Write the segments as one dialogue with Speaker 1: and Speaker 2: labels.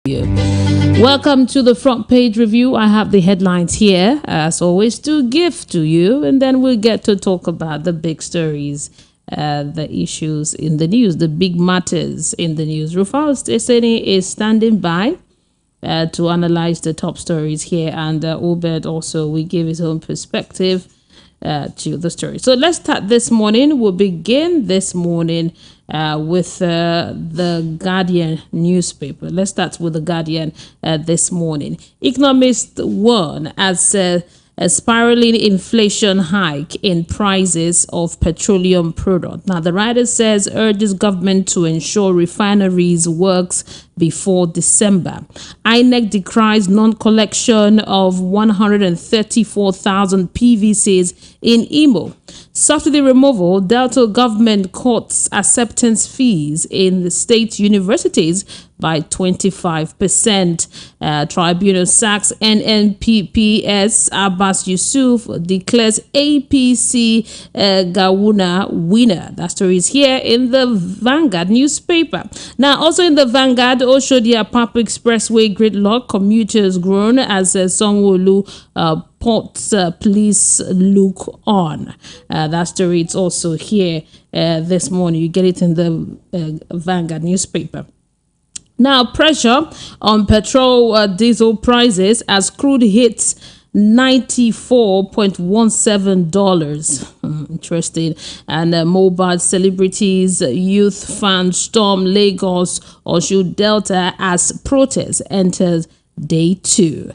Speaker 1: Welcome to the front page review. I have the headlines here, as always, to give to you, and then we'll get to talk about the big stories, the issues in the news, the big matters in the news. Rufus Eseni is standing by to analyze the top stories here, and Obed also will give his own perspective to the story. So let's start this morning. We'll begin this morning with the Guardian newspaper. Let's start with the Guardian this morning. Economists warn as a spiraling inflation hike in prices of petroleum products. Now, the writer says urges government to ensure refineries works before December. INEC decries non-collection of 134,000 PVCs in Imo. Subsidy removal, Delta government cuts acceptance fees in the state universities by 25%. Tribunal sacks NNPPS. Abbas Yusuf declares APC Gawuna winner. That story is here in the Vanguard newspaper. Now, also in the Vanguard, Oshodia Papa Expressway gridlock, commuters groan as Sanwo-Olu Port police look on. That story is also here this morning. You get it in the Vanguard newspaper. Now, pressure on petrol diesel prices as crude hits $94.17. Interesting. And mobile celebrities, youth fans storm Lagos Oshu Delta as protest enters day 2.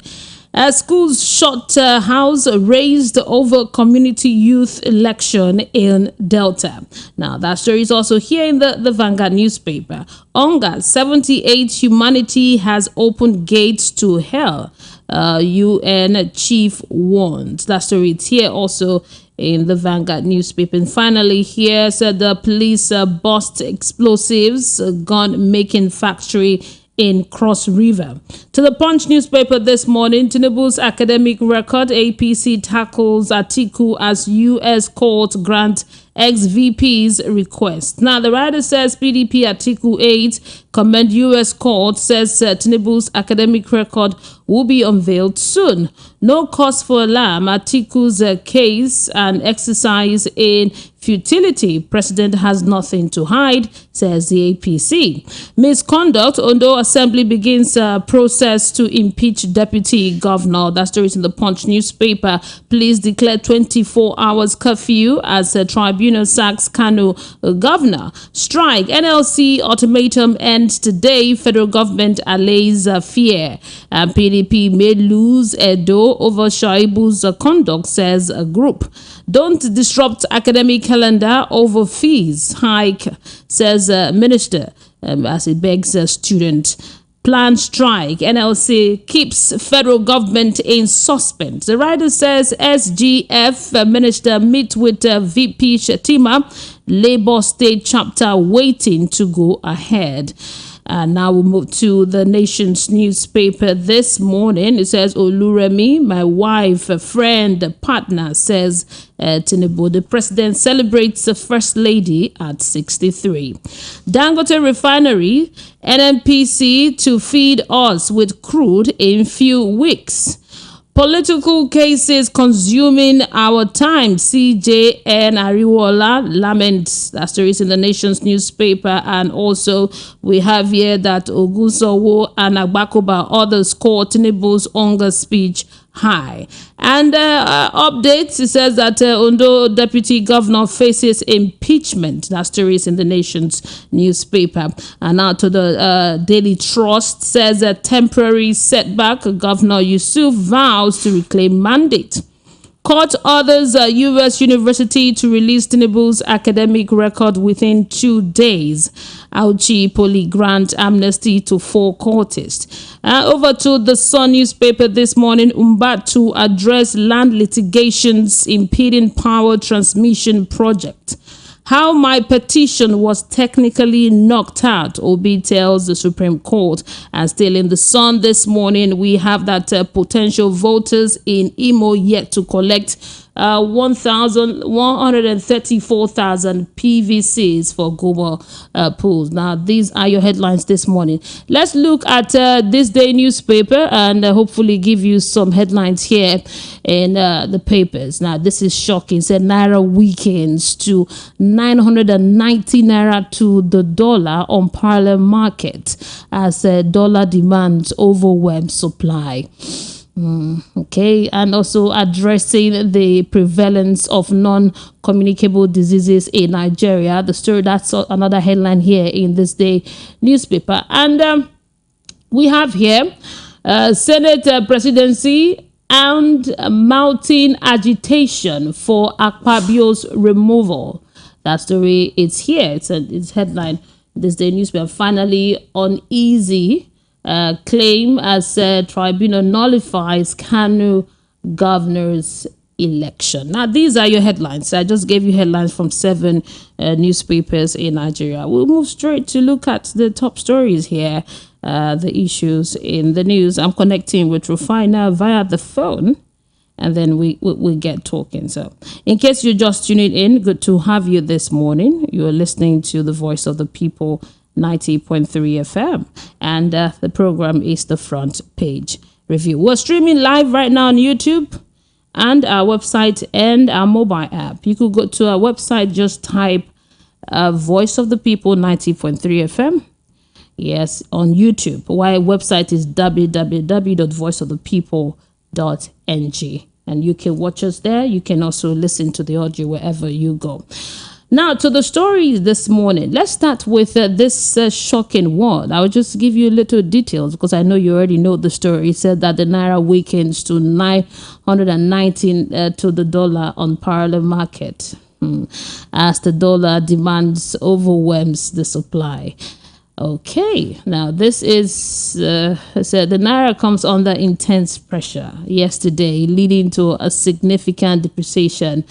Speaker 1: Schools shut house raised over community youth election in Delta. Now, that story is also here in the Vanguard newspaper. Onga 78 humanity has opened gates to hell. UN chief warns. That story is here also in the Vanguard newspaper. And finally, here said the police bust explosives gun making factory in Cross River. To the Punch newspaper this morning, Tinubu's academic record, APC tackles Atiku as U.S. court grant ex-VP's request. Now, the writer says PDP Atiku aides commend U.S. court, says Tinubu's academic record will be unveiled soon. No cause for alarm. Atiku's case and exercise in futility. President has nothing to hide, says the APC. Misconduct. Ondo Assembly begins process to impeach Deputy Governor. That story is in the Punch newspaper. Police declare 24 hours curfew as Tribunal sacks Kano Governor. Strike. NLC ultimatum ends today. Federal government allays fear. PDP may lose Edo over Shaibu's conduct, says a group. Don't disrupt academic calendar over fees hike, says minister, as he begs a student. Planned strike. NLC keeps federal government in suspense. The writer says SGF minister meet with VP Shetima. Labour State chapter waiting to go ahead. And now we'll move to the Nation's newspaper this morning. It says, Oluremi, my wife, a friend, partner, says Tinubu. The president celebrates the first lady at 63. Dangote refinery, NNPC to feed us with crude in few weeks. Political cases consuming our time. CJN Ariwola laments. That story is in the Nation's newspaper. And also we have here that Ogunsowo and Agbakoba others score Tinubu's hunger speech high. And updates, it says that Ondo Deputy Governor faces impeachment. That story is in the Nation's newspaper. And now to the Daily Trust, says a temporary setback. Governor Yusuf vows to reclaim mandate. Court orders U.S. university to release Tinubu's academic record within 2 days. Auchi Poly grant amnesty to 4 courtists. Over to the Sun newspaper this morning. Umbatu address land litigations impeding power transmission project. How my petition was technically knocked out, Obi tells the Supreme Court. And still in the Sun this morning, we have that potential voters in Imo yet to collect 134,000 PVCs for global pools. Now, these are your headlines this morning. Let's look at this day newspaper and hopefully give you some headlines here in the papers. Now, this is shocking. Said Naira weakens to 990 Naira to the dollar on parallel market as dollar demands overwhelm supply. Okay, and also addressing the prevalence of non-communicable diseases in Nigeria. The story, that's another headline here in this day newspaper. And we have here Senate presidency and mounting agitation for Akpabio's removal. That story, it's here. It's headline this day newspaper. Finally, uneasy claim as Tribunal nullifies Kano governor's election. Now, these are your headlines. I just gave you headlines from 7 newspapers in Nigeria. We'll move straight to look at the top stories here, the issues in the news. I'm connecting with Rufina via the phone, and then we get talking. So, in case you're just tuning in, good to have you this morning. You're listening to the Voice of the People, 90.3 FM, and the program is the Front Page Review. We're streaming live right now on YouTube and our website and our mobile app. You could go to our website, just type Voice of the People 90.3 FM. Yes, on YouTube. Our website is www.voiceofthepeople.ng, and you can watch us there. You can also listen to the audio wherever you go. Now, to the stories this morning. Let's start with this shocking one. I will just give you little details because I know you already know the story. It said that the Naira weakens to 919 to the dollar on parallel market as the dollar demands overwhelms the supply. Okay, now this is said the Naira comes under intense pressure yesterday, leading to a significant depreciation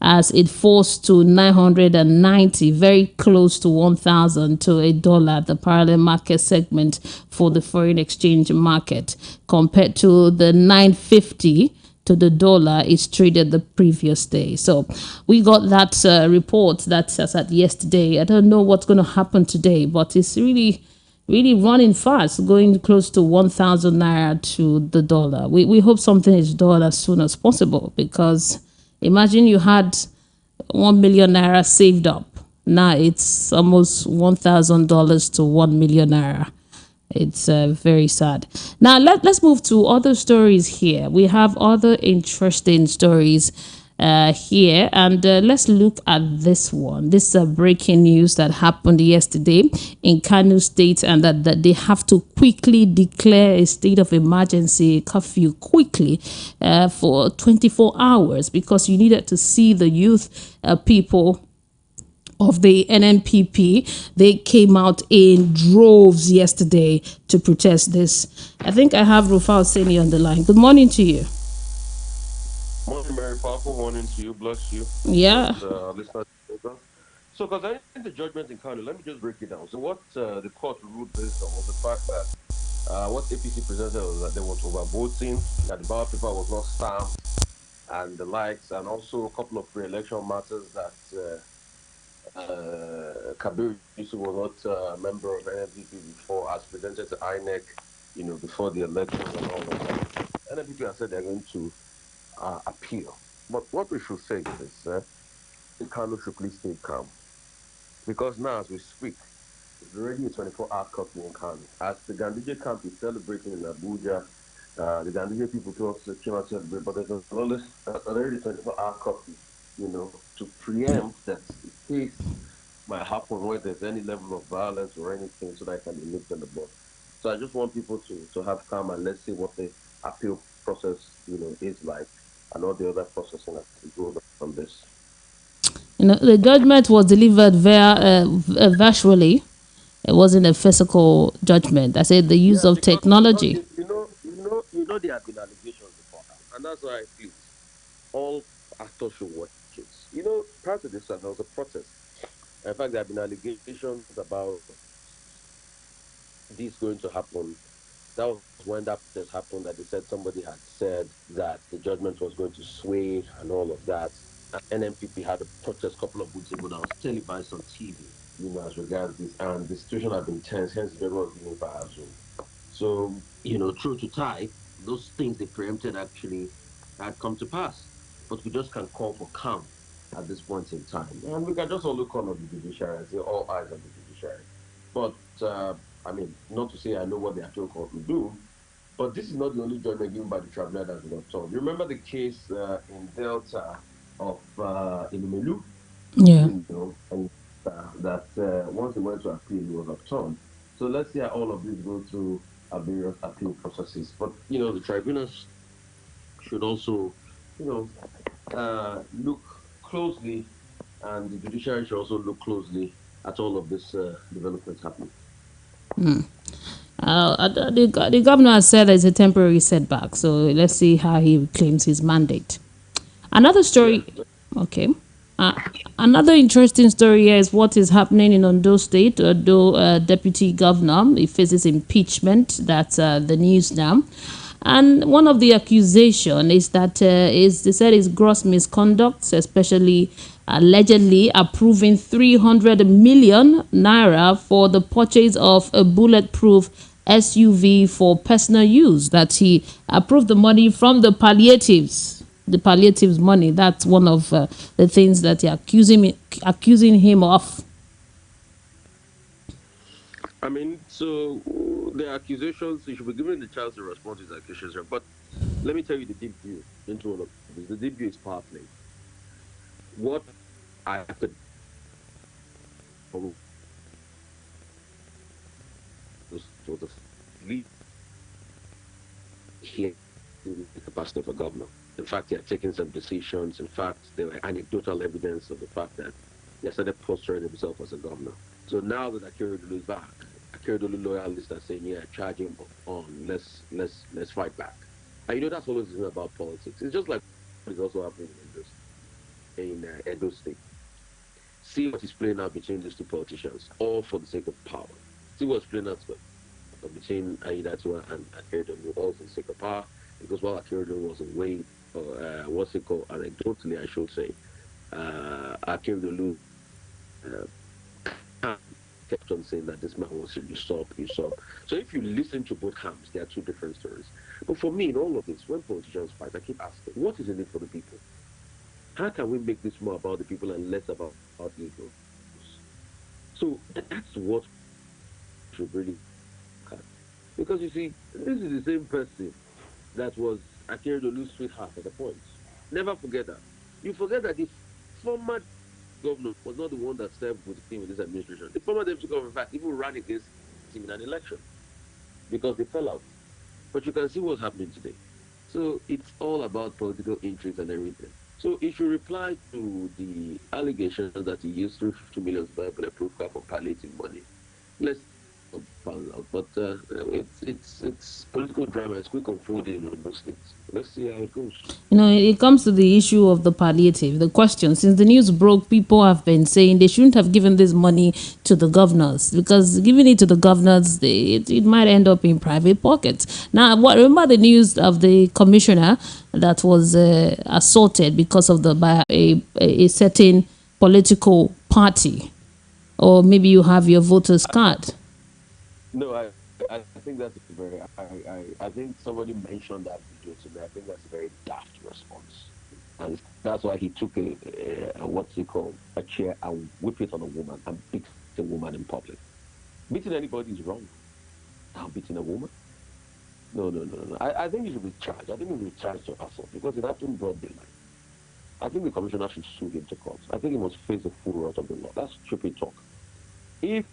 Speaker 1: as it falls to 990, very close to 1,000 to a dollar, the parallel market segment for the foreign exchange market, compared to the 950 to the dollar is traded the previous day. So we got that report that says that yesterday. I don't know what's going to happen today, but it's really running fast, going close to 1,000 Naira to the dollar. We hope something is done as soon as possible, because imagine you had 1 million Naira saved up. Now it's almost $1,000 to 1 million Naira. It's very sad. Now, let's move to other stories here. We have other interesting stories here, and let's look at this one. This is breaking news that happened yesterday in Kano State, and that they have to quickly declare a state of emergency curfew quickly for 24 hours because you needed to see the youth people of the NNPP. They came out in droves yesterday to protest this. I think I have Rufal Seni on the line. Good morning to you.
Speaker 2: Morning, very powerful morning to you. Bless you.
Speaker 1: Yeah.
Speaker 2: Listeners. So, because I think the judgment in Kano, let me just break it down. So, what the court ruled based on was the fact that what APC presented was that there was overvoting, that the ballot paper was not stamped, and the likes, and also a couple of pre-election matters that Kabir Yusuf was not a member of NNPP before, as presented to INEC, before the elections and all of that. NNPP has said they're going to appeal. But what we should say is this: Kano should please stay calm, because now as we speak, it's already a 24-hour curfew in Kano. As the Ganduje camp is celebrating in Abuja, the Ganduje people came out to celebrate, but there's already a 24-hour curfew, to preempt that in case might happen where there's any level of violence or anything, so that it can be nipped in the bud. So I just want people to have calm, and let's see what the appeal process, is like, and all the other processing that goes from this.
Speaker 1: The judgment was delivered via virtually. It wasn't a physical judgment. I said the use of technology.
Speaker 2: There have been allegations before, and that's why I feel all actors should watch it. Prior to this, there was a protest. In fact, there have been allegations about this going to happen That was when that protest happened. That they said somebody had said that the judgment was going to sway and all of that. And NMPP had a protest a couple of weeks ago that was televised on TV, as regards this. And the situation had been tense, hence the judgment was given via Zoom. So, true to tie, those things they preempted actually had come to pass. But we just can call for calm at this point in time. And we can just all look on the judiciary and say all eyes on the judiciary. But, I mean, not to say I know what the actual court will do, but this is not the only judgment given by the tribunal that has been overturned. You remember the case in Delta of Inumelu,
Speaker 1: Yeah.
Speaker 2: and that once it went to appeal, it was overturned. So let's see how all of these go through various appeal processes. But the tribunals should also, you know, look closely, and the judiciary should also look closely at all of this developments happening.
Speaker 1: The governor has said it's a temporary setback, so let's see how he claims his mandate. Another
Speaker 2: Yeah.
Speaker 1: story, okay. Uh, Another interesting story here is what is happening in Ondo State. Ondo deputy governor he faces impeachment. That's the news now. And one of the accusation is that is they said is gross misconduct, especially allegedly approving 300 million naira for the purchase of a bulletproof SUV for personal use. That he approved the money from the palliatives money. That's one of the things that they're accusing him of.
Speaker 2: I mean, so the accusations, he should be given the chance to respond to his accusations. But let me tell you the deep view into all of this. The deep view is power play. What I could was the lead here in the capacity of a governor. In fact, he had taken some decisions. In fact, there were anecdotal evidence of the fact that he had started posturing himself as a governor. So now that Akeredolu is back, Akeredolu loyalists are saying, "Yeah, charge him on. Let's fight back." And that's always the thing about politics. It's just like what is also happening in Edo State. See what is playing out between these two politicians, all for the sake of power. See what's playing out between Aidatu and Akeredolu, all for the sake of power. Because while Akeredolu was away, what's it called, anecdotally, I should say, Akeredolu uh, kept on saying that this man wants to usurp. So if you listen to both camps, there are two different stories. But for me, in all of this, when politicians fight, I keep asking, what is in it for the people? How can we make this more about the people and less about egos? So that's what we should really look at. Because you see, this is the same person that was Akeredolu's sweetheart at the point. Never forget that. You forget that the former governor was not the one that served with him in this administration. The former deputy governor, in fact, even ran against him in an election because they fell out. But you can see what's happening today. So it's all about political intrigue and everything. So he should reply to the allegations that he used 350 million to buy a bulletproof car for palliative money. Let's found out, but it's political drama. It's quick unfolding in those states. Let's see how it goes.
Speaker 1: It comes to the issue of the palliative. The question, since the news broke, people have been saying they shouldn't have given this money to the governors because giving it to the governors, it might end up in private pockets. Now, remember the news of the commissioner that was assaulted because of by a certain political party, or maybe you have your voter's card.
Speaker 2: No, I think that's a very I think somebody mentioned that video to me. I think that's a very daft response, and that's why he took a what's it called, a chair and whip it on a woman and beat a woman in public. Beating anybody is wrong. Now beating a woman? No, no, no, no, no. I think he should be charged. I think he should be charged to assault because it happened broad daylight. I think the commissioner should sue him to court. I think he must face the full wrath of the law. That's stupid talk. If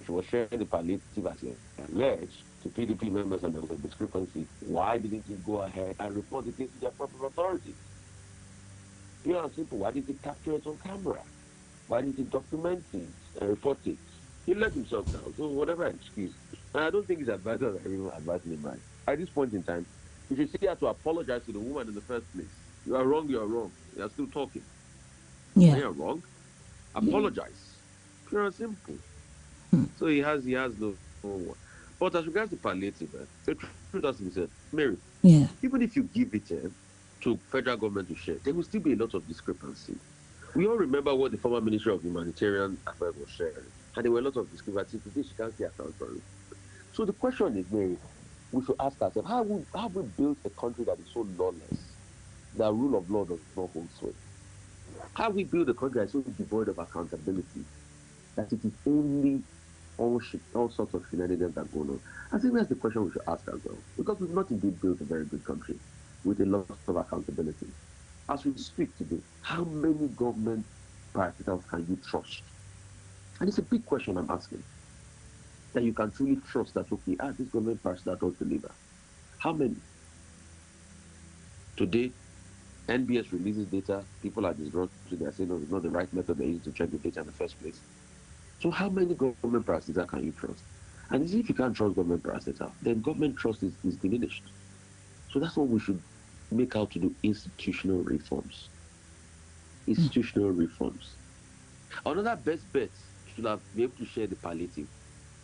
Speaker 2: he was sharing the palliative as he alleged to PDP members and there was a discrepancy, why didn't he go ahead and report the case to their proper authorities? Pure and simple. Why didn't he capture it on camera? Why didn't he document it and report it? He let himself down. So whatever excuse. And I don't think his advisors are even advising him right. At this point in time, if you see how to apologize to the woman in the first place, you are wrong, you are wrong. You are still talking.
Speaker 1: Yeah.
Speaker 2: When you're wrong, apologize. Pure and simple. So he has no one. But as regards to palliative, the truth has to be said, Mary,
Speaker 1: Yeah.
Speaker 2: even if you give it to federal government to share, there will still be a lot of discrepancy. We all remember what the former Ministry of Humanitarian Affairs was sharing, and there were a lot of discrepancy. Today, she can't see account for it. So the question is, Mary, we should ask ourselves, how have we built a country that is so lawless, that rule of law does not hold sway? How have we built a country that is so devoid of accountability that it is only all sorts of shenanigans that go on? I think that's the question we should ask ourselves, because we've not indeed built a very good country with a lot of accountability. As we speak today, how many government parastatals can you trust? And it's a big question I'm asking. That you can truly trust that, okay, this government parastatal deliver. How many? Today, NBS releases data, people are disgruntled, they are saying, no, it's not the right method they use to check the data in the first place. So how many government parastatals can you trust? And if you can't trust government parastatal, then government trust is diminished. So that's what we should make out to do: institutional reforms. Institutional reforms. Another best bet should have been able to share the palliative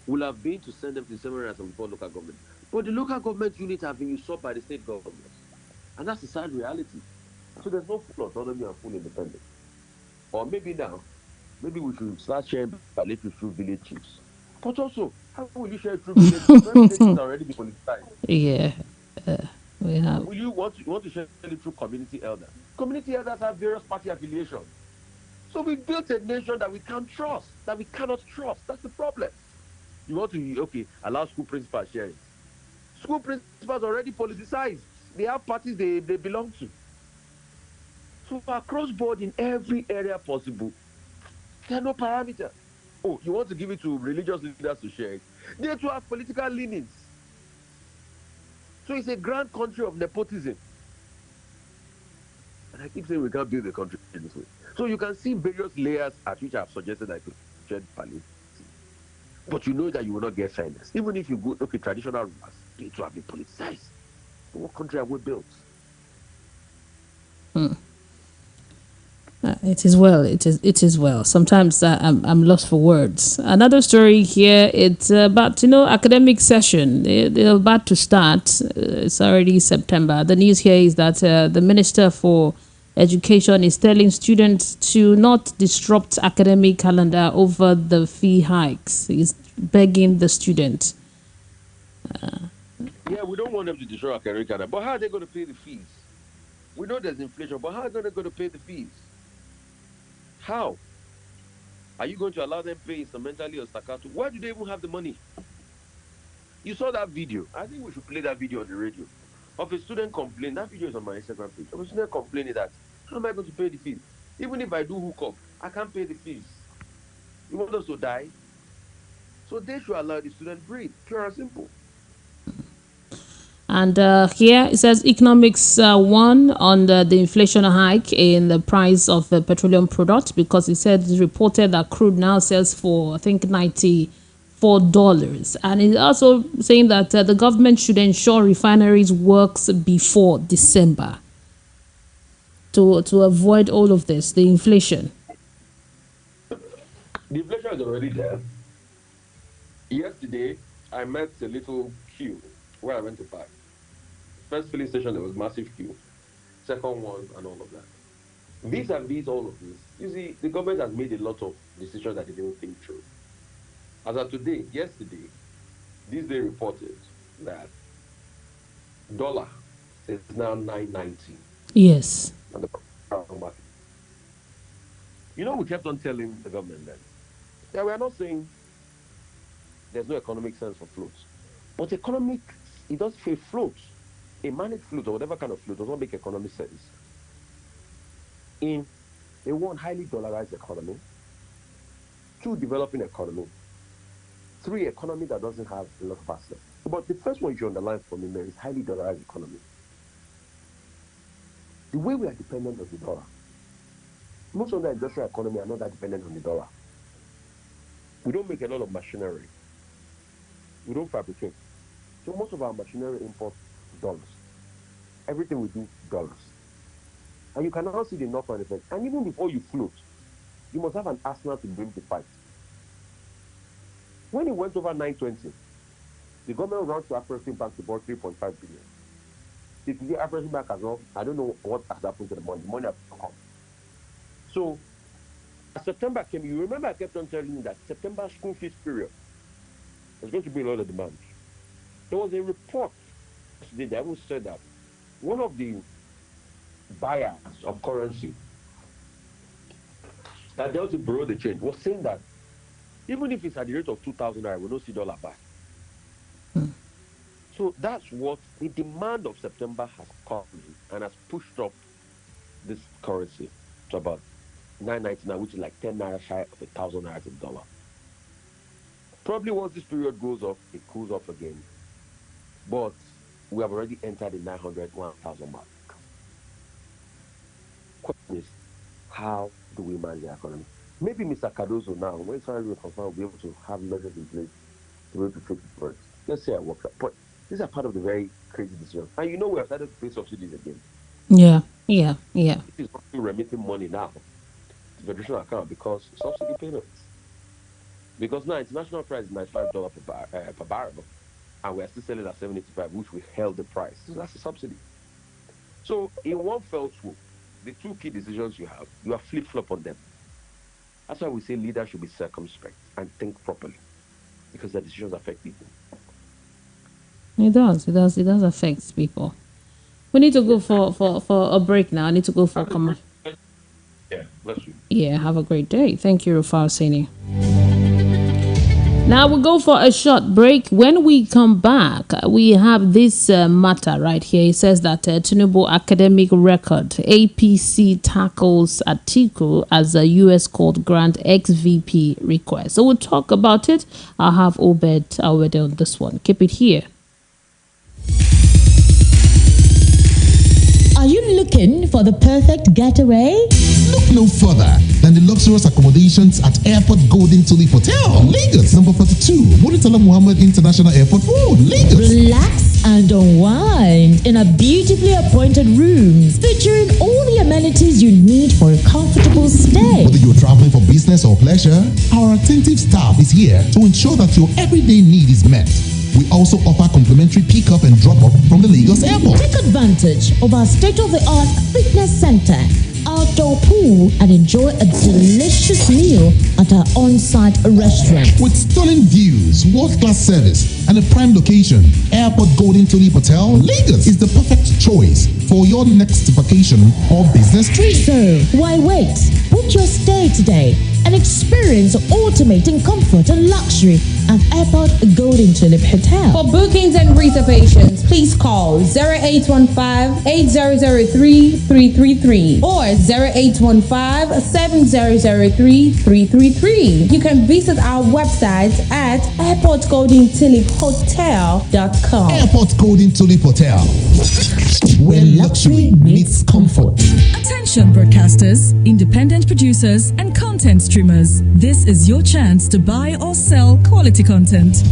Speaker 2: will have been to send them to the 774 local government. But the local government units have been usurped by the state governments. And that's the sad reality. So there's no full autonomy and full independence. Or maybe now, maybe we should start sharing palliative through village chiefs. But also, how will you share it through village chiefs when village chiefs are already been politicized?
Speaker 1: Yeah. We have.
Speaker 2: Will you want to share it through community elders? Community elders have various party affiliations. So we built a nation that we can't trust, that we cannot trust. That's the problem. You want to, okay, allow school principals share it. School principals already politicized. They have parties they belong to. So across board in every area possible, there are no parameters. Oh, you want to give it to religious leaders to share it? They too have political leanings. So it's a grand country of nepotism. And I keep saying we can't build the country this way. So you can see various layers at which I've suggested I could share palliative. But you know that you will not get fairness. Even if you go, okay, traditional rulers, they too have been politicized. So what country have we built?
Speaker 1: It is well. It is well. Sometimes I'm lost for words. Another story here. It's about academic session. They're about to start. It's already September. The news here is that the Minister for Education is telling students to not disrupt academic calendar over the fee hikes. He's begging the student.
Speaker 2: Yeah, we don't want them to destroy our career calendar. But how are they going to pay the fees? We know there's inflation, but how are they going to pay the fees? How? Are you going to allow them pay instrumentally or staccato? Why do they even have the money? You saw that video. I think we should play that video on the radio. Of a student complaining. That video is on my Instagram page. Of a student complaining that, how am I going to pay the fees? Even if I do hook up, I can't pay the fees. You want us to die? So they should allow the student breathe. Pure and simple.
Speaker 1: And here it says economics one on the inflation hike in the price of the petroleum product, because it said it's reported that crude now sells for I think $94, and it's also saying that the government should ensure refineries works before December to avoid all of this, the inflation.
Speaker 2: The inflation is already there. Yesterday, I met a little queue where I went to park. First filling station, there was massive queue. Second one, and all of that. Vis-a-vis all of this, you see, the government has made a lot of decisions that they didn't think through. As of today, yesterday, this day reported that dollar is now 990
Speaker 1: Yes.
Speaker 2: on the market. We kept on telling the government then, yeah, we are not saying there's no economic sense for floats, but it does feel float, a managed float or whatever kind of float does not make economic sense in a one highly dollarized economy, two developing economy, three economy that doesn't have a lot of assets. But the first one you should underline for me, Mary, is highly dollarized economy. The way we are dependent on the dollar, most of the industrial economy are not that dependent on the dollar. We don't make a lot of machinery. We don't fabricate. So most of our machinery imports dollars. Everything we do, dollars. And you can now see the knock-on effect. And even before you float, you must have an arsenal to bring the fight. When it went over 920, The government ran to Afrexim Bank to borrow 3.5 billion. If you get Afrexim Bank as well, I don't know what has happened to the money. The money has come. So as September came, you remember I kept on telling you that September school fees period there's going to be a lot of demand. There was a report yesterday that even said that one of the buyers of currency that dealt with borrow the change was saying that even if it's at the rate of 2,000 naira, we don't see dollar back. So that's what the demand of September has come in and has pushed up this currency to about 999, which is like 10 naira shy of 1,000 naira to the dollar. Probably once this period goes off, it cools off again. But we have already entered the 900, 1,000 mark. Question is, how do we manage the economy? Maybe Mr. Cardozo now, when salary will confirm, will be able to have measures in place to be able to fix it first. Let's say I work out. But these are part of the very crazy decisions. And you know we have started to pay subsidies again.
Speaker 1: Yeah.
Speaker 2: It is not remitting money now to the federation account because subsidy payments. Because now international price is $95 per barrel, and we are still selling at $75, which we held the price. So that's a subsidy. So in one fell swoop, the two key decisions you have flip-flop on them. That's why we say leaders should be circumspect and think properly, because the decisions affect people.
Speaker 1: It does affect people. We need to go for a break now. I need to go for commercial.
Speaker 2: Yeah, bless you.
Speaker 1: Yeah, have a great day. Thank you, Rufal Sini. Now we'll go for a short break. When we come back, we have this matter right here. It says that Tinubu academic record, APC tackles Atiku as a U.S. court grant ex-VP request. So we'll talk about it. I'll have Obed on this one. Keep it here.
Speaker 3: Are you looking for the perfect getaway?
Speaker 4: Look no further than the luxurious accommodations at Airport Golden Tulip Hotel, Lagos, number 42, Muritala Muhammad International Airport Road, Lagos.
Speaker 3: Relax and unwind in a beautifully appointed rooms featuring all the amenities you need for a comfortable stay.
Speaker 4: Whether you're traveling for business or pleasure, our attentive staff is here to ensure that your everyday need is met. We also offer complimentary pick-up and drop-off from the Lagos airport.
Speaker 3: Take advantage of our state-of-the-art fitness center, outdoor pool, and enjoy a delicious meal at our on-site restaurant.
Speaker 4: With stunning views, world-class service, and a prime location, Airport Golden Tulip Hotel, Lagos is the perfect choice for your next vacation or business trip.
Speaker 3: So, why wait? Book your stay today and experience ultimate in comfort and luxury at Airport Golden Tulip Hotel.
Speaker 5: For bookings and reservations, please call 0815-8003-333 or 0815-7003-333. You can visit our website at airportgoldentuliphotel.com.
Speaker 4: Airport Golden Tulip Hotel, where luxury meets comfort.
Speaker 6: Attention broadcasters, independent producers, and content streamers. This is your chance to buy or sell quality content.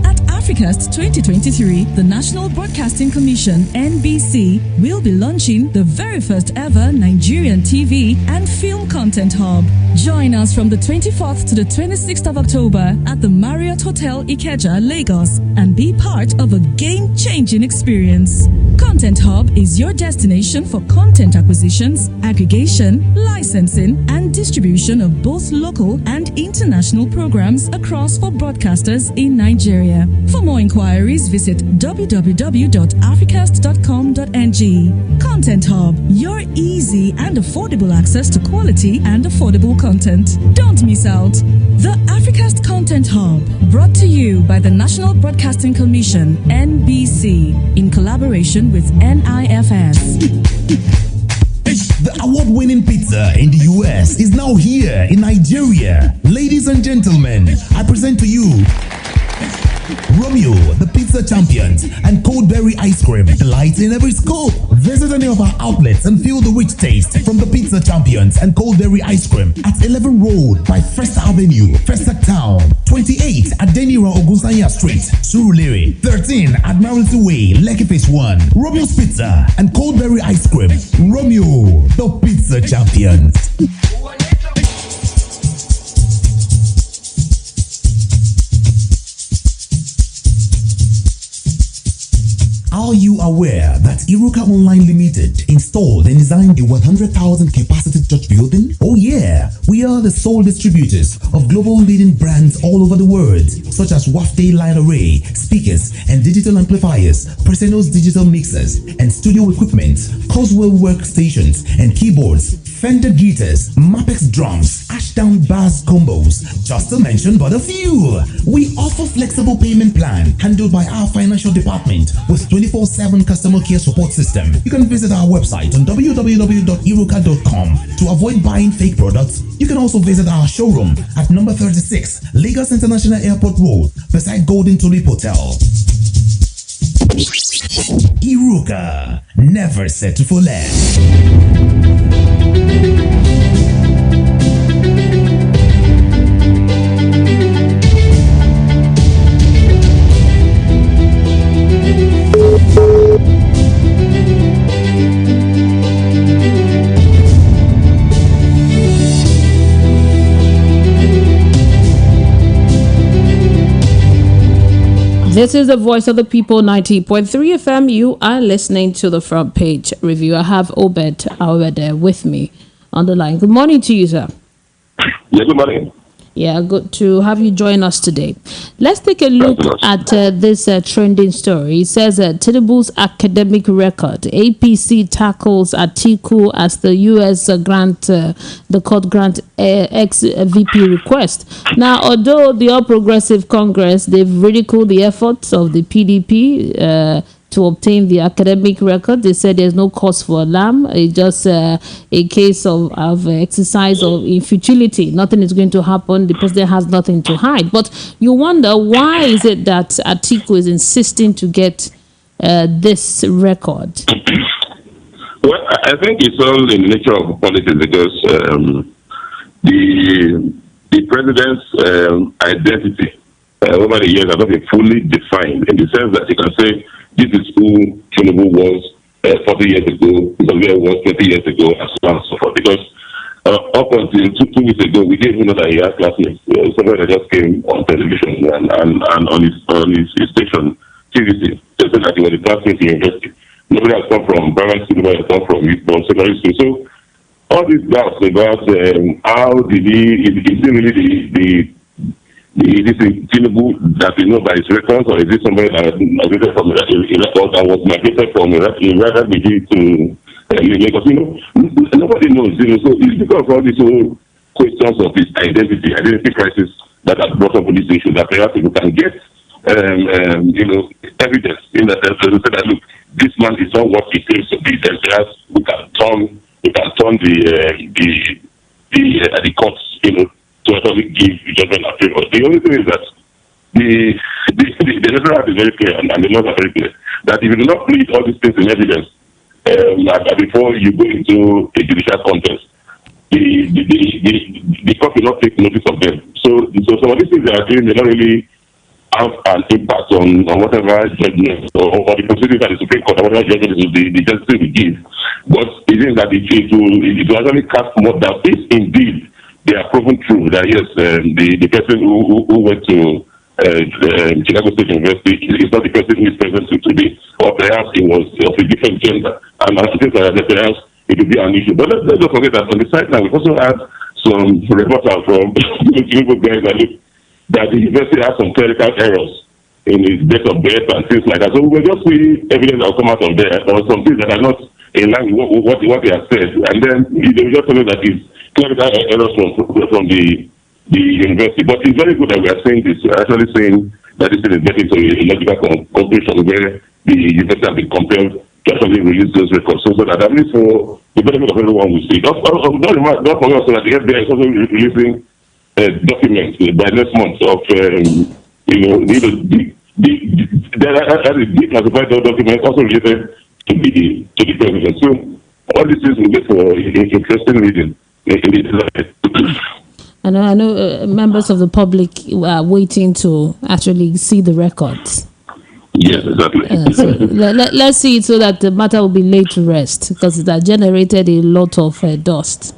Speaker 6: At Africast 2023, the National Broadcasting Commission, NBC, will be launching the very first ever Nigerian TV and film content hub. Join us from the 24th to the 26th of October at the Marriott Hotel Ikeja, Lagos, and be part of a game-changing experience. Content Hub is your destination for content acquisitions, aggregation, licensing, and distribution of both local and international programs across for broadcasters in Nigeria. For more inquiries, visit www.africast.com.ng. Content Hub, your easy and affordable access to quality and affordable content. Don't miss out. The Africast Content Hub, brought to you by the National Broadcasting Commission, NBC, in collaboration with NIFS.
Speaker 4: The award-winning pizza in the US is now here in Nigeria. Ladies and gentlemen, I present to you Romeo, the pizza champions, and Coldberry ice cream, delight in every scoop. Visit any of our outlets and feel the rich taste from the pizza champions and Coldberry ice cream at 11 Road by First Avenue, Festac Town, 28 at Denira Ogunsanya Street, Surulere, 13 Admiralty Way, Lekki Phase 1, Romeo's Pizza and Coldberry ice cream. Romeo, the pizza champions. Are you aware that Iruka Online Limited installed and designed a 100,000 capacity church building? Oh yeah, we are the sole distributors of global leading brands all over the world, such as Wafday Line Array, speakers and digital amplifiers, Preseno's digital mixers and studio equipment, Coswell workstations and keyboards, Fender guitars, Mapex drums, Ashdown bass combos, just to mention but a few. We offer flexible payment plan handled by our financial department with 24/7 customer care support system. You can visit our website on www.iruka.com to avoid buying fake products. You can also visit our showroom at number 36 Lagos International Airport Road beside Golden Tulip Hotel. Iruka, never settle for less.
Speaker 1: This is the voice of the people, 90.3 FM. You are listening to the front page review. I have Obed Awede with me on the line. Good morning to you, sir.
Speaker 2: Yeah, good morning.
Speaker 1: Yeah, good to have you join us today. Let's take a look at this trending story. It says Tinubu's academic record. APC tackles Atiku as the U.S. the court grant ex-VP request. Now, although the All Progressive Congress, they've ridiculed the efforts of the PDP to obtain the academic record. They said there's no cause for alarm. It's just a case of exercise of futility. Nothing is going to happen. The president has nothing to hide. But you wonder, why is it that Atiku is insisting to get this record?
Speaker 7: Well, I think it's all in the nature of politics because the president's identity over the years has not been fully defined in the sense that you can say this is who Tinubu was 40 years ago, this is where he was 20 years ago, and so on and so forth. Because up until two weeks ago, we didn't even know that he had classmates. Somebody that just came on television and on his station, TVC, just said that he was a classmate in university. Nobody has come from primary school, nobody has come from secondary school. So all these doubts about how did is it really is this Tinubu that we know by his records, or is this somebody that migrated from a record that was migrated from a record to Lagos? Nobody knows. So it's because of all these whole questions of his identity crisis that has brought up with this issue, that perhaps people can get evidence in that they say that look, this man is not what he claims to be. Then perhaps we can turn the courts, to actually give judgment a favor. The only thing is that the electoral act is very clear and the laws are very clear that if you do not plead all these things in evidence before you go into a judicial contest, the court will not take notice of them. So some of these things they are doing, they don't really have an impact on whatever judgment or the proceedings that the Supreme Court or whatever judgment the justice will give. But it is that it will actually cast more doubt if indeed they are proven true that yes, the person who went to Chicago State University is not the person who is present today, or perhaps it was of a different gender, and I think that perhaps it will be an issue. But let's not forget that on the side now we've also had some rebuttal from people guys that the university has some clerical errors in his date of birth and things like that. So we will just see evidence that will come out of there, or some things that are not in line with what they have said, and then they will just tell you that it's clerical errors from the university. But it's very good that we are saying this. We're actually saying that this is getting to a logical conclusion where the university has been compelled to actually release those records, so that at least for the benefit of everyone we see. Don't forget also that the FBI is also releasing documents by next month of the declassified documents also related to the president. So all these things will get for interesting reading.
Speaker 1: I know members of the public are waiting to actually see the records.
Speaker 7: Yes, exactly.
Speaker 1: So let's see it so that the matter will be laid to rest, because it has generated a lot of dust.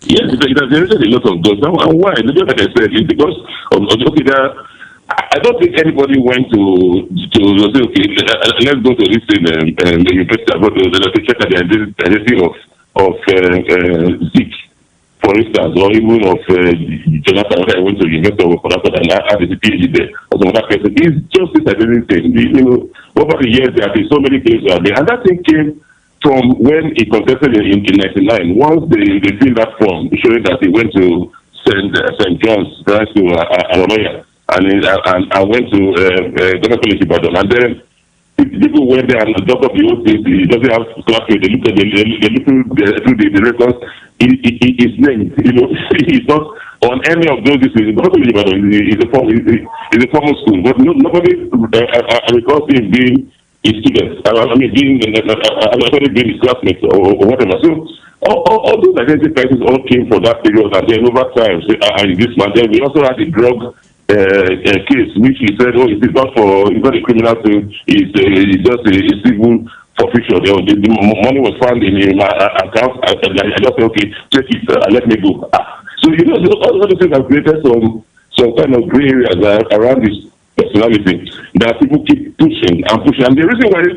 Speaker 7: Yes, it has generated a lot of dust. And why? Like I said, it's because of I don't think anybody went to say, okay, let's go to this thing and the university about to check out the identity of Zeke, for instance, or even of Jonathan. I went to the University of Connecticut and I had a PhD there. Or some other person. It's just this identity thing. Over the years there have been so many things out there, and that thing came from when he contested in 1999. Once they filled that form showing that he went to St. John's High School, Alabama, and I went to Government College Ibadan, and then people went there and dropped up the whole thing. He doesn't have classmate. They look at through the records. His name, he's not on any of those things. Government College Ibadan is a formal school, but nobody records him being his students. Being his classmates or whatever. So all those identity crises all came from that period, and then over time, and this man, then we also had the drug case, which he said, it's not a criminal thing, it's just a civil forfeiture. The money was found in my account. I just said, okay, check it, let me go. So all those things have created some kind of gray areas around this personality that people keep pushing and pushing. And the reason why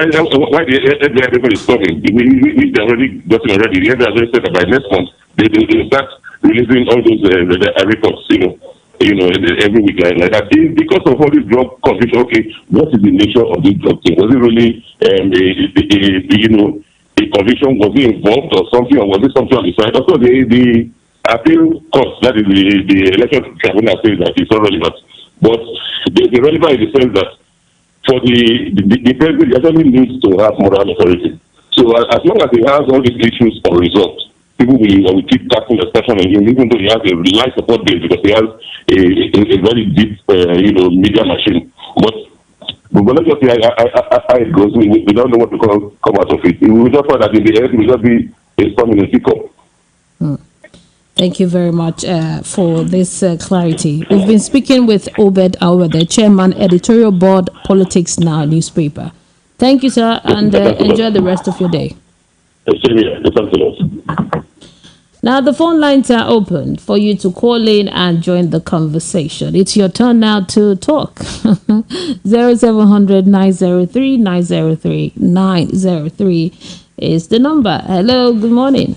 Speaker 7: everybody is coming, we already got it already. The FBI already said that by next month they will start releasing all those records, every week like that. Because of all this drug confusion, okay, what is the nature of this drug thing? Was it really a conviction? Was it involved or something, or was it something on the side? Also, the appeal court, that is the election tribunal, says that it's not relevant. But the relevant in the sense that for the president actually needs to have moral authority. So as long as he has all these issues unresolved, people will keep tackling the session, and even though he has a light support base because he has a very deep media machine. But let's just see how it goes. We don't know what to come out of it. We will just find that in the end it will just be a storm in a teacup.
Speaker 1: Thank you very much for this clarity. We've been speaking with Obed Awe, the chairman, editorial board, Politics Now newspaper. Thank you, sir, and enjoy the rest of your day. Now, the phone lines are open for you to call in and join the conversation. It's your turn now to talk. 0700 903 903 903 is the number. Hello, good morning.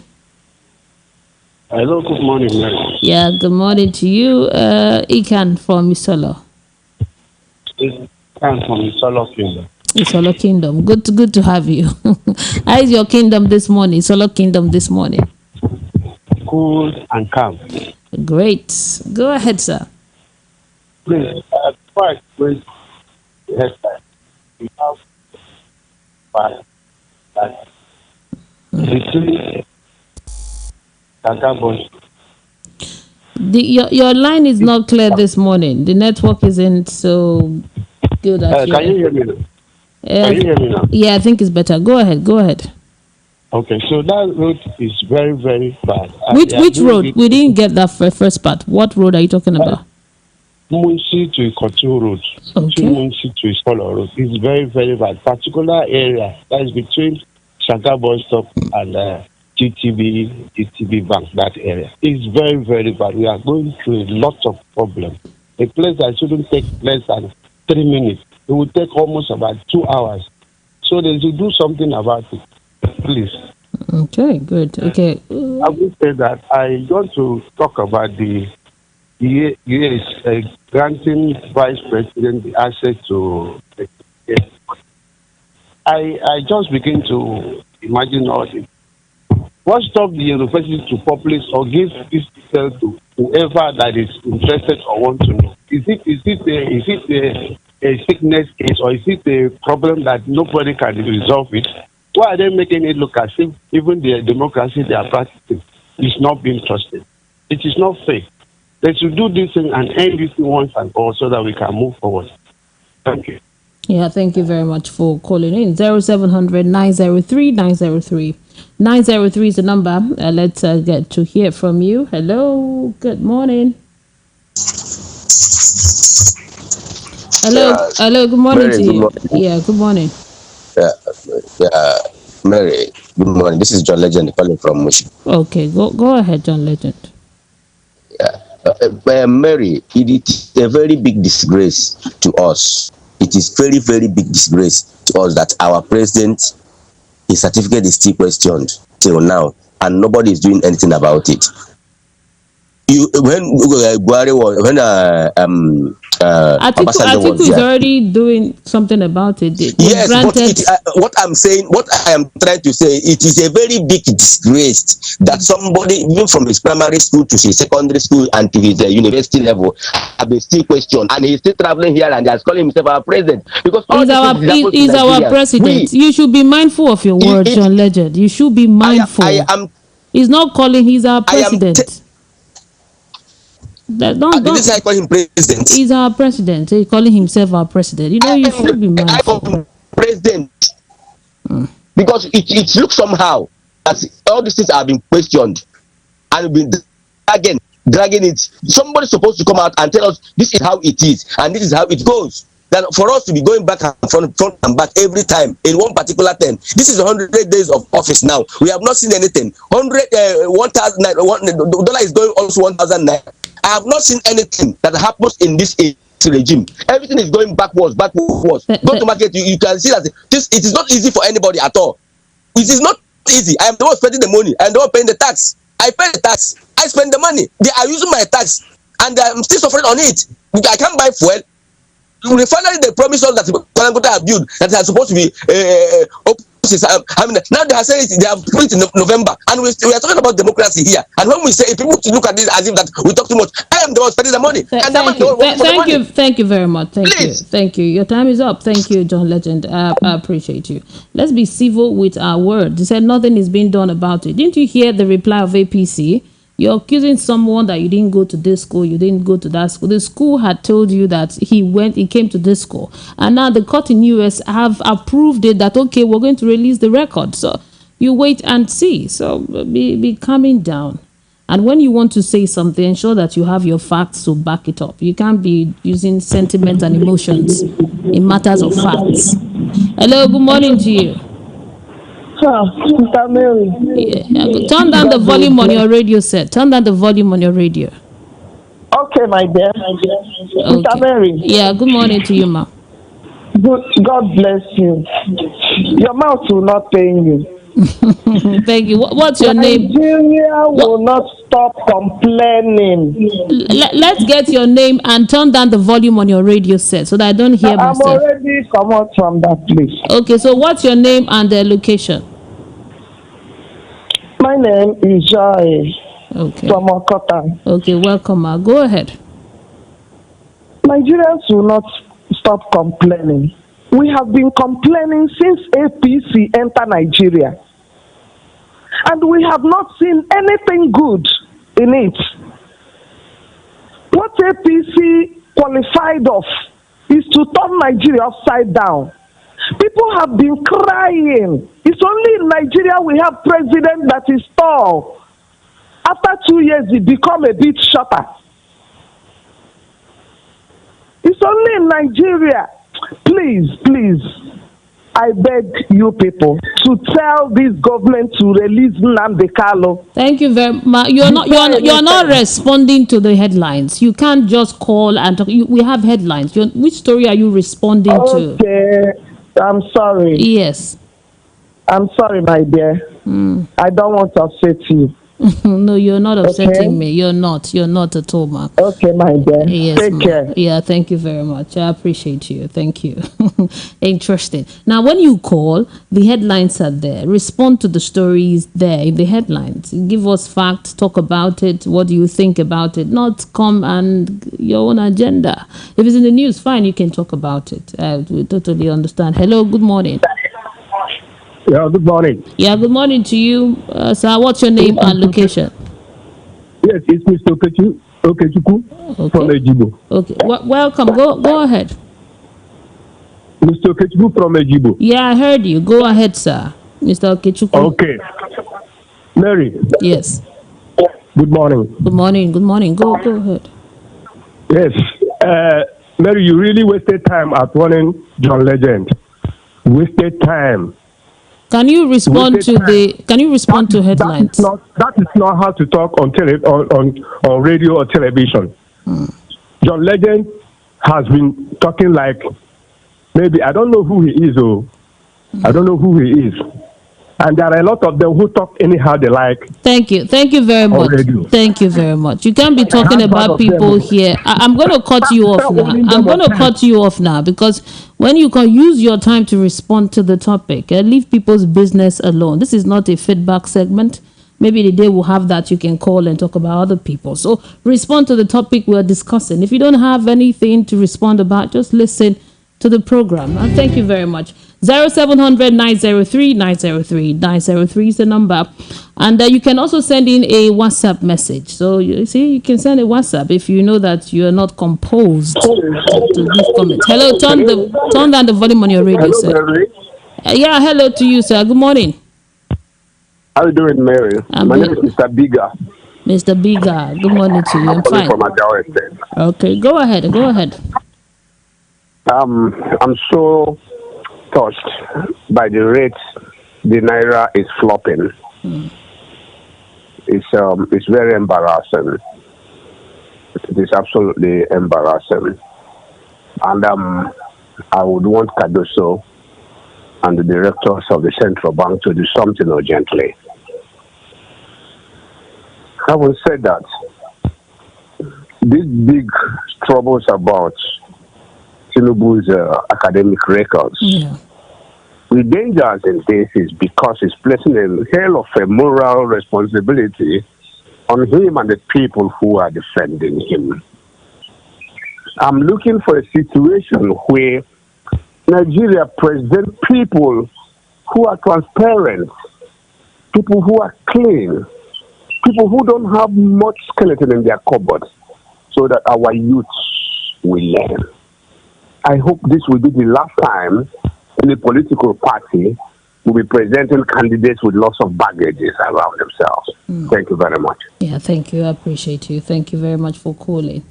Speaker 8: Hello, good morning, Mary.
Speaker 1: Yeah, good morning to you. Ikan from Isolo.
Speaker 8: Ikan from Isolo Kingdom.
Speaker 1: Isolo Kingdom. Good to have you. How is your kingdom this morning? Isolo Kingdom this morning.
Speaker 8: Cool and calm.
Speaker 1: Great. Go ahead, sir.
Speaker 8: Please, before I explain the hairstyle, we have fire that between
Speaker 1: your line is not clear this morning. The network isn't so good.
Speaker 8: Can you hear me now? Can you hear me now?
Speaker 1: Yeah, I think it's better. Go ahead.
Speaker 8: Okay, so that road is very, very bad.
Speaker 1: Which road? We didn't get that first part. What road are you talking about?
Speaker 8: Munsi to Ikotu Road.
Speaker 1: Okay.
Speaker 8: Munsi to Isolo Road. It's very, very bad. Particular area that is between Shaga Bus Stop and GTB Bank, that area. It's very, very bad. We are going through a lot of problems. A place that shouldn't take less than 3 minutes, it will take almost about 2 hours. So they should do something about it, please.
Speaker 1: Okay, good. Okay.
Speaker 8: I will say that I want to talk about the US granting Vice President the access to. I just begin to imagine all this. What stops the university to publish or give this detail to whoever that is interested or want to know? Is it a sickness case, or is it a problem that nobody can resolve it? Why are they making it look as if even the democracy they are practicing is not being trusted? It is not fair. They should do this thing and end this thing once and all so that we can move forward. Thank you.
Speaker 1: Yeah, thank you very much for calling in. 0700 903 903. 903 is the number. Let's get to hear from you. Hello, good morning. Hello, good morning
Speaker 9: Mary,
Speaker 1: to you. Yeah, good morning.
Speaker 9: Yeah, Mary, good morning. This is John Legend calling from Mushi.
Speaker 1: Okay, go ahead, John Legend.
Speaker 9: Yeah, Mary, it is a very big disgrace to us. It is very, very big disgrace to us that our president, his certificate is still questioned till now, and nobody is doing anything about it. Obasanjo was
Speaker 1: Atiku is
Speaker 9: there.
Speaker 1: already doing something about it. They
Speaker 9: Yes, but
Speaker 1: granted.
Speaker 9: what I'm saying, what I am trying to say, it is a very big disgrace that somebody, even from his primary school to his secondary school and to his university level, have been still questioned, and he's still traveling here and he's calling himself our president because all
Speaker 1: He's our president. You should be mindful of your words, John Legend. You should be mindful.
Speaker 9: I am.
Speaker 1: He's not calling. He's our
Speaker 9: I am
Speaker 1: president. Don't.
Speaker 9: This is I call him president.
Speaker 1: He's our president. He's calling himself our president. You know, you should be mindful.
Speaker 9: I call him president because it looks somehow that all these things have been questioned and been dragging it. Somebody's supposed to come out and tell us this is how it is and this is how it goes. Then for us to be going back and front and back every time in one particular term, this is 100 days of office now. We have not seen anything. 1,000 dollar is going also 1,000 naira. I have not seen anything that happens in this regime. Everything is going backwards. Go to market, you can see that it is not easy for anybody at all. It is not easy. I am the one spending the money. I am the one paying the tax. I pay the tax. I spend the money. They are using my tax, and I'm still suffering on it. I can't buy fuel. Finally, they promised us that Dangote have built that are supposed to be now they are saying they have put it in November, and we are talking about democracy here. And when we say people to look at this as if that we talk too much, I am the one spending the money.
Speaker 1: Thank you very much. Thank you. Your time is up. Thank you, John Legend. I appreciate you. Let's be civil with our words. They said nothing is being done about it. Didn't you hear the reply of APC? You're accusing someone that you didn't go to this school, you didn't go to that school. The school had told you that he came to this school. And now the court in US have approved it that, okay, we're going to release the record. So you wait and see. So be calming down. And when you want to say something, ensure that you have your facts to back it up. You can't be using sentiment and emotions in matters of facts. Hello, good morning to you.
Speaker 10: Sister Mary.
Speaker 1: Yeah. Turn down the volume on your radio set. Turn down the volume on your radio.
Speaker 10: Okay, my dear. Okay. Sister Mary.
Speaker 1: Yeah, good morning to you, ma.
Speaker 10: God bless you. Your mouth will not pain you.
Speaker 1: Thank you. What's your name?
Speaker 10: Nigeria will not stop complaining.
Speaker 1: Let's get your name and turn down the volume on your radio set so that I don't hear myself.
Speaker 10: I'm already come out from that place.
Speaker 1: Okay, so what's your name and the location?
Speaker 10: My name is Joy.
Speaker 1: Okay.
Speaker 10: From Okota.
Speaker 1: Okay, welcome, ma. Go ahead.
Speaker 10: Nigerians will not stop complaining. We have been complaining since APC entered Nigeria. And we have not seen anything good in it. What APC qualified of is to turn Nigeria upside down. People have been crying. It's only in Nigeria we have president that is tall. After 2 years, he become a bit shorter. It's only in Nigeria. Please, I beg you people to tell this government to release Nnamdi Kanu.
Speaker 1: Thank you very much. You're not responding to the headlines. You can't just call and talk. We have headlines. Which story are you responding to?
Speaker 10: Okay, I'm sorry.
Speaker 1: Yes.
Speaker 10: I'm sorry, my dear. I don't want to upset you.
Speaker 1: No, you're not upsetting me. You're not at all, ma.
Speaker 10: Okay, my dear.
Speaker 1: Yes,
Speaker 10: take care.
Speaker 1: Yeah, thank you very much. I appreciate you. Thank you. Interesting. Now, when you call, the headlines are there. Respond to the stories there in the headlines. Give us facts. Talk about it. What do you think about it? Not come and your own agenda. If it's in the news, fine. You can talk about it. We totally understand. Hello. Good morning.
Speaker 11: Yeah, good morning.
Speaker 1: Yeah, good morning to you. Sir, what's your name and location?
Speaker 11: Yes, it's Mr. Okechukwu from Ejibo.
Speaker 1: Okay, welcome. Go ahead.
Speaker 11: Mr. Okechukwu from Ejibo.
Speaker 1: Yeah, I heard you. Go ahead, sir. Mr. Okechukwu.
Speaker 11: Okay. Mary.
Speaker 1: Yes.
Speaker 11: Good morning.
Speaker 1: Good morning. Go ahead.
Speaker 11: Yes. Mary, you really wasted time at warning John Legend. Wasted time.
Speaker 1: Can you respond to headlines?
Speaker 11: That is not how to talk on radio or television. John Legend has been talking like maybe I don't know who he is. I don't know who he is. And there are a lot of them who talk anyhow they like.
Speaker 1: Thank you very much.
Speaker 11: Radio.
Speaker 1: Thank you very much. You can't be talking about people here. I'm going to cut you off now. I'm going to cut you off now because when you can use your time to respond to the topic, leave people's business alone. This is not a feedback segment. Maybe the day we'll have that, you can call and talk about other people. So respond to the topic we're discussing. If you don't have anything to respond about, just listen to the program. And thank you very much. 0700 903 903 903 is the number. And you can also send in a WhatsApp message. So you see, you can send a WhatsApp if you know that you are not composed to give comments. Hello, turn down the volume on your radio,
Speaker 8: hello,
Speaker 1: sir.
Speaker 8: Mary.
Speaker 1: Yeah, hello to you, sir. Good morning.
Speaker 8: How are you doing, Mary? My name is Mr. Biga.
Speaker 1: Mr. Biga, good morning to you. I'm fine.
Speaker 8: From Ajawa Estate.
Speaker 1: Okay, go ahead.
Speaker 8: I'm so touched by the rate the Naira is flopping. It's very embarrassing. It is absolutely embarrassing. And I would want Cardoso and the directors of the central bank to do something urgently. Having said that, these big troubles about Tinubu's academic records, the dangers in this is because it's placing a hell of a moral responsibility on him and the people who are defending him. I'm looking for a situation where Nigeria presents people who are transparent, people who are clean, people who don't have much skeleton in their cupboard, so that our youths will learn. I hope this will be the last time any political party will be presenting candidates with lots of baggages around themselves. Thank you very much.
Speaker 1: Yeah, thank you. I appreciate you. Thank you very much for calling.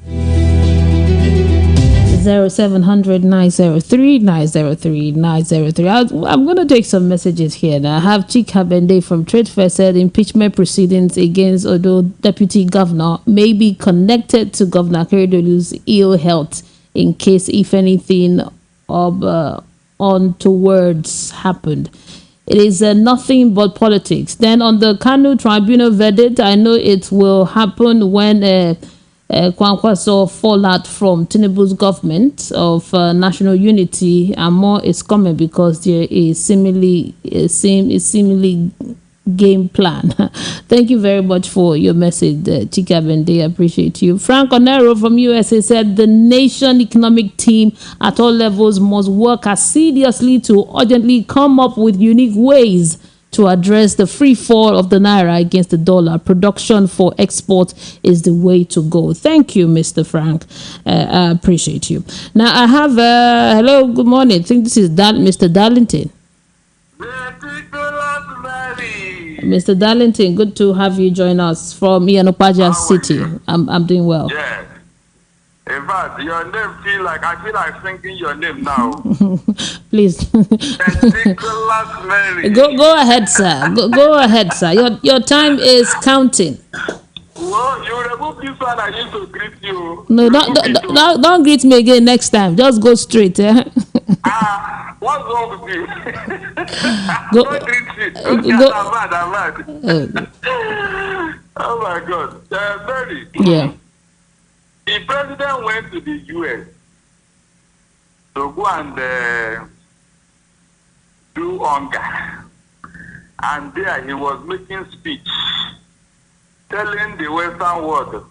Speaker 1: 0700 903 903 903. I'm going to take some messages here now. I have Chika Bende from Trade Fair said impeachment proceedings against Odo Deputy Governor may be connected to Governor Akeredolu's ill health in case if anything of untowards happened. It is nothing but politics. Then on the Kano Tribunal verdict, I know it will happen when Kwankwaso fallout from Tinubu's government of national unity and more is coming because there is seemingly game plan. Thank you very much for your message, Chika Bende. I appreciate you. Frank Onero from USA said the nation economic team at all levels must work assiduously to urgently come up with unique ways to address the free fall of the Naira against the dollar. Production for export is the way to go. Thank you, Mr. Frank. I appreciate you. Now I have, hello, good morning. I think this is Mr. Darlington. Mr. Darlington, good to have you join us from Iyanopaja City. I'm doing well.
Speaker 12: Yeah. In fact, your name I feel like singing your name now.
Speaker 1: Please.
Speaker 12: Mary.
Speaker 1: Go ahead, sir. Go ahead, sir. Your time is counting.
Speaker 12: Well, you remove this one. I used to greet you.
Speaker 1: No, don't greet me again next time. Just go straight.
Speaker 12: What's wrong with you?
Speaker 1: Go.
Speaker 12: I'm mad. Oh my God, Mary.
Speaker 1: Yeah.
Speaker 12: The president went to the US to go and do hunger, and there he was making speech, telling the Western world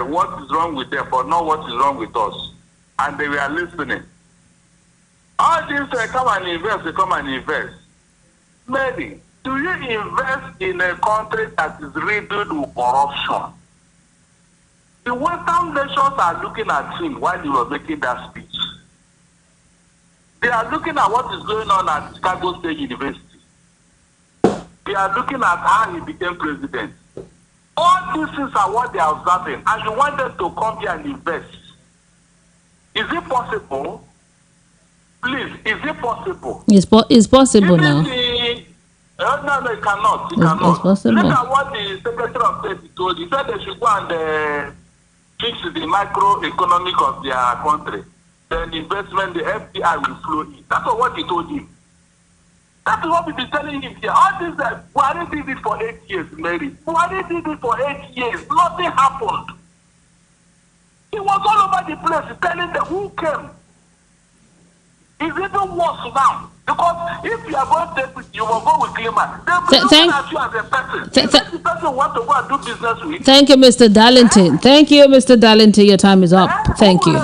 Speaker 12: what is wrong with them, but not what is wrong with us, and they were listening. All this come and invest. Mary, do you invest in a country that is riddled with corruption? The Western nations are looking at him while he was making that speech. They are looking at what is going on at Chicago State University. They are looking at how he became president. All these things are what they are observing, and you want them to come here and invest. Is it possible? Please, is it possible?
Speaker 1: It's possible
Speaker 12: Even
Speaker 1: now.
Speaker 12: no, it cannot. It
Speaker 1: It's
Speaker 12: cannot.
Speaker 1: possible.
Speaker 12: Look at what the Secretary of State told. He said they should go and fix the microeconomic of their country. Then investment, the FDI will flow in. That's what he told him. That is what we've been telling him here. All this, Buhari did it for 8 years, Mary. Buhari did it for 8 years. Nothing happened. He was all over the place telling them who came. It's even worse now. Because if you are going to take it, you will go with Clement. They'll be looking at you as a person. If the person wants to go and do business with.
Speaker 1: Thank you, Mr. Darlington. Thank you, Mr. Darlington. Your time is up. Thank you.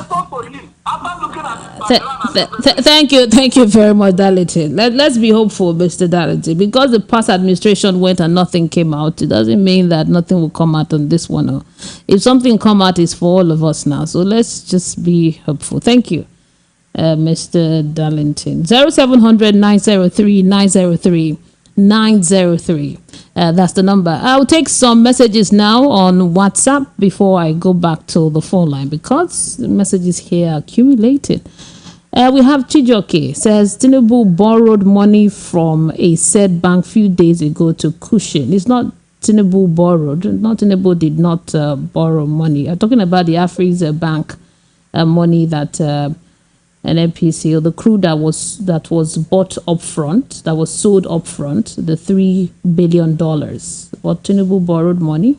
Speaker 1: Thank you very much, Darlington. Let's be hopeful, Mr. Darlington, because the past administration went and nothing came out. It doesn't mean that nothing will come out on this one. If something come out, it's for all of us now. So let's just be hopeful. Thank you, Mr. Darlington. 0700 903 903 903. That's the number. I'll take some messages now on WhatsApp before I go back to the phone line because the messages here are accumulated. We have Chijoke says Tinubu borrowed money from a said bank few days ago to cushion. It's not Tinubu borrowed. Not Tinubu did not borrow money. I'm talking about the Afris bank money that NNPC or the crew that was bought up front, that was sold up front, the $3 billion. What Tinubu borrowed money?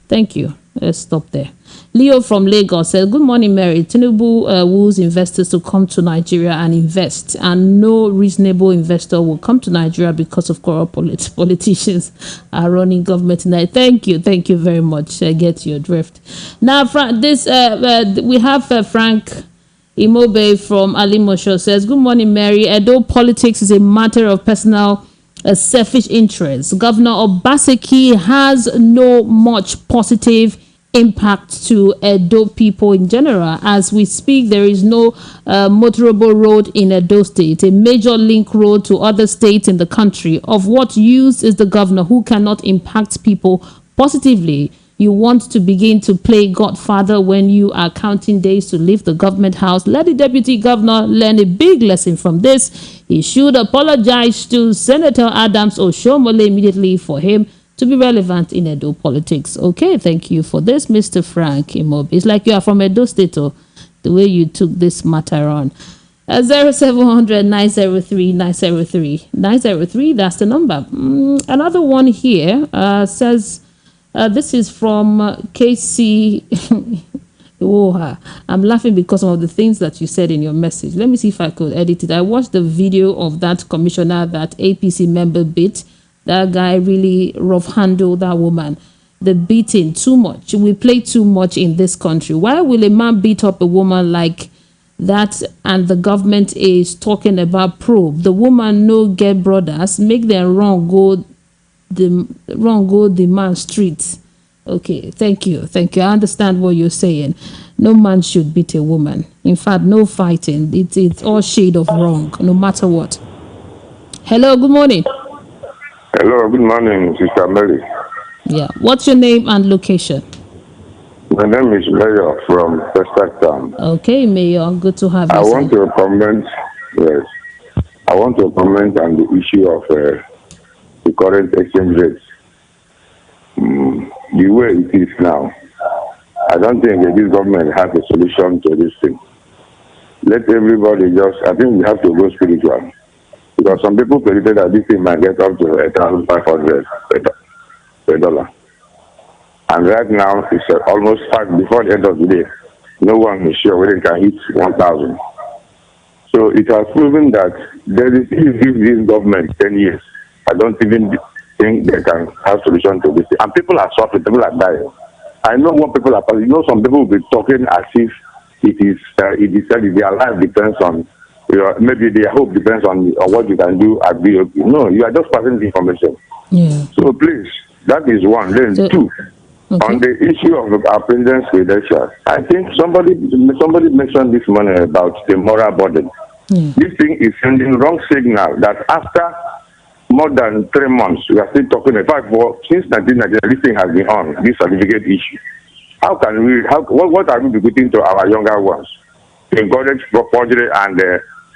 Speaker 1: Thank you. Let's stop there. Leo from Lagos says, good morning, Mary. Tinubu woos investors to come to Nigeria and invest, and no reasonable investor will come to Nigeria because of corrupt politicians are running government tonight. Thank you very much. I get your drift. Now, we have Frank Imobe from Alimosho says, good morning, Mary. Edo politics is a matter of personal selfish interest. Governor Obaseki has no much positive impact to Edo people in general. As we speak, there is no motorable road in Edo State, a major link road to other states in the country. Of what use is the governor who cannot impact people positively? You want to begin to play Godfather when you are counting days to leave the government house. Let the deputy governor learn a big lesson from this. He should apologize to Senator Adams Oshomole immediately for him to be relevant in Edo politics. Okay, thank you for this, Mr. Frank Imobi. It's like you are from Edo State, the way you took this matter on. 0700 903 903 903, that's the number. Another one here says, this is from KC. I'm laughing because of the things that you said in your message. Let me see if I could edit it. I watched the video of that commissioner that APC member beat. That guy really rough handled that woman. The beating too much. We play too much in this country. Why will a man beat up a woman like that and the government is talking about probe? The woman no get brothers, make them go the man street. Okay, thank you. I understand what you're saying. No man should beat a woman. In fact, no fighting. It's all shade of wrong, no matter what. Hello, good morning.
Speaker 7: Hello, good morning, Sister Mary.
Speaker 1: Yeah, what's your name and location?
Speaker 7: My name is Mayor from Shutdown.
Speaker 1: Okay, Mayor, good to have you.
Speaker 7: I want to comment on the issue of the current exchange rates. The way it is now, I don't think that this government has a solution to this thing. Let everybody I think we have to go spiritual. Because some people predicted that this thing might get up to 1,500 per dollar. And right now, it's almost 5 before the end of the day. No one is sure whether it can hit 1,000. So it has proven that there is, if you give this government 10 years, I don't even think they can have solution to this. And people are suffering, people are dying. I know what people are, some people will be talking as if it is said their life depends on, maybe their hope depends on what you can do at BOP. No, you are just passing the information.
Speaker 1: Yeah.
Speaker 7: So please, that is one. Then two, on the issue of our president's credentials, I think somebody mentioned this morning about the moral burden. This thing is sending wrong signal that after more than 3 months, we are still talking. In fact, since 1990, this thing has been on, this certificate issue. What are we bequeathing to our younger ones to encourage forgery and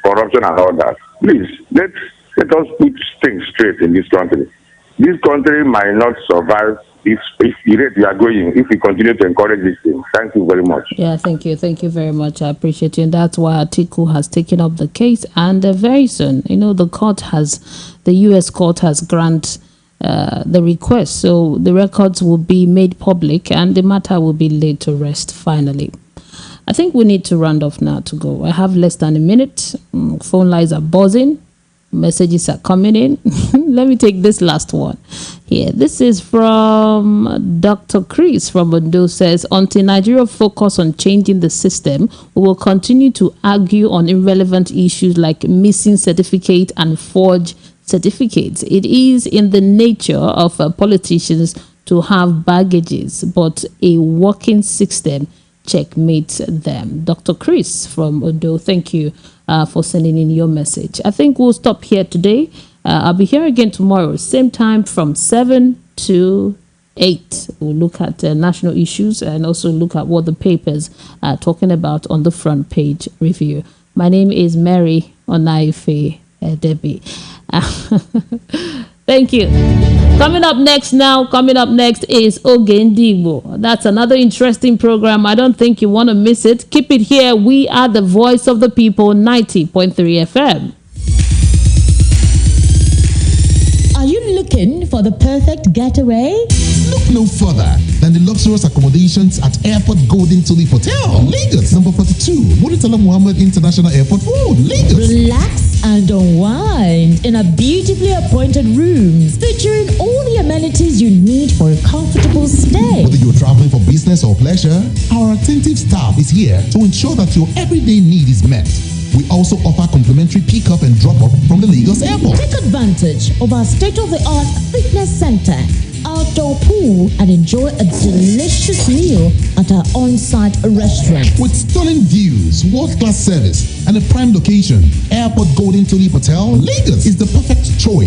Speaker 7: corruption and all that. Please, let us put things straight in this country. This country might not survive if the rate we are going, if we continue to encourage this thing. Thank you very much.
Speaker 1: Yeah, thank you. Thank you very much. I appreciate you. And that's why Atiku has taken up the case. And very soon, the U.S. court has granted the request. So the records will be made public and the matter will be laid to rest finally. I think we need to round off now to go. I have less than a minute. Phone lines are buzzing. Messages are coming in. Let me take this last one here. This is from Dr. Chris from Ondo. Says, until Nigeria focus on changing the system, we will continue to argue on irrelevant issues like missing certificate and forged certificates. It is in the nature of politicians to have baggages, but a working system checkmates them. Dr. Chris from Ondo, thank you for sending in your message. I think we'll stop here today. I'll be here again tomorrow, same time from 7 to 8. We'll look at national issues and also look at what the papers are talking about on the front page review. My name is Mary Onaife Debbie. Thank you. Coming up next is Ogendigbo. That's another interesting program. I don't think you want to miss it. Keep it here. We are the voice of the people, 90.3 FM.
Speaker 3: Are you looking for the perfect getaway?
Speaker 4: Look no further than the luxurious accommodations at Airport Golden Tulip Hotel, Lagos, number 42, Muritala Muhammad International Airport Road, Lagos.
Speaker 3: Relax and unwind in a beautifully appointed rooms featuring all the amenities you need for a comfortable stay.
Speaker 4: Whether you're traveling for business or pleasure, our attentive staff is here to ensure that your everyday need is met. We also offer complimentary pick-up and drop-off from the Lagos airport.
Speaker 3: Take advantage of our state-of-the-art fitness center, outdoor pool, and enjoy a delicious meal at our on-site restaurant.
Speaker 4: With stunning views, world-class service, and a prime location, Airport Golden Tulip Hotel, Lagos is the perfect choice